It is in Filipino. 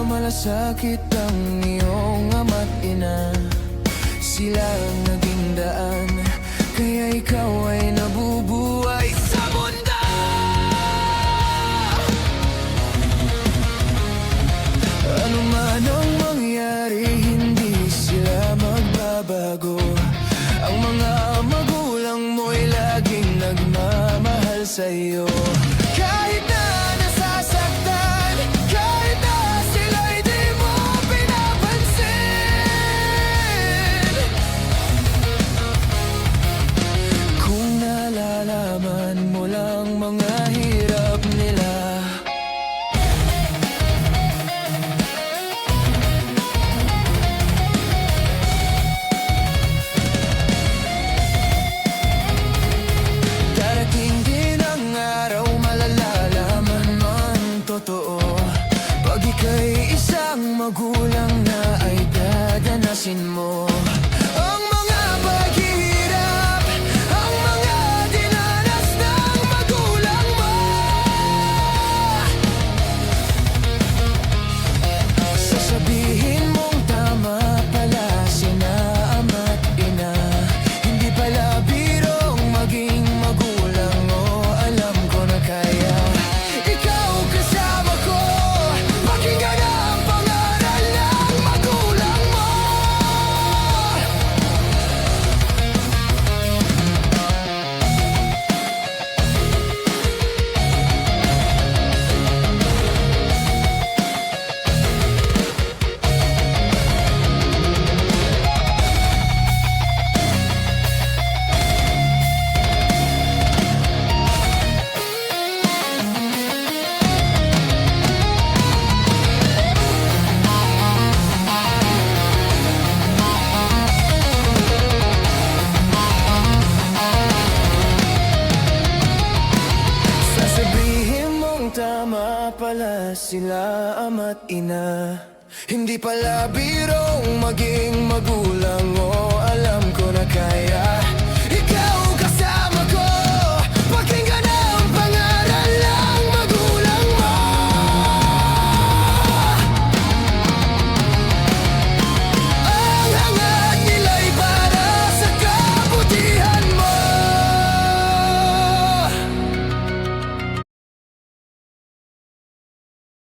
malasakit ang iyong ama't ina. Sila ang naging daan, kaya ikaw ay nabubuhay sa mundo. Ano man ang mangyari, hindi sila magbabago. Ang mga magulang mo'y laging nagmamahal sa'yo. Kahit na nasasaktan, kahit na sila'y di mo pinapansin. Kung nalalaman mo lang mga hirap nila. Darating din ang araw, malalaman man totoo. Pag ika'y isang magulang na ay dadanasin mo ang mga paghihirap, ang mga dinanas ng magulang mo. Sasabihin mong tama pala sina ama't ina. Hindi pala birong maging magulang mo. Alam ko na kaya ikaw kasama ko. Pakinggan ang pangaral ng magulang mo. Sasabihin mong tama pala sila ama't ina. Hindi pala birong maging magulang mo. Alam ko na kaya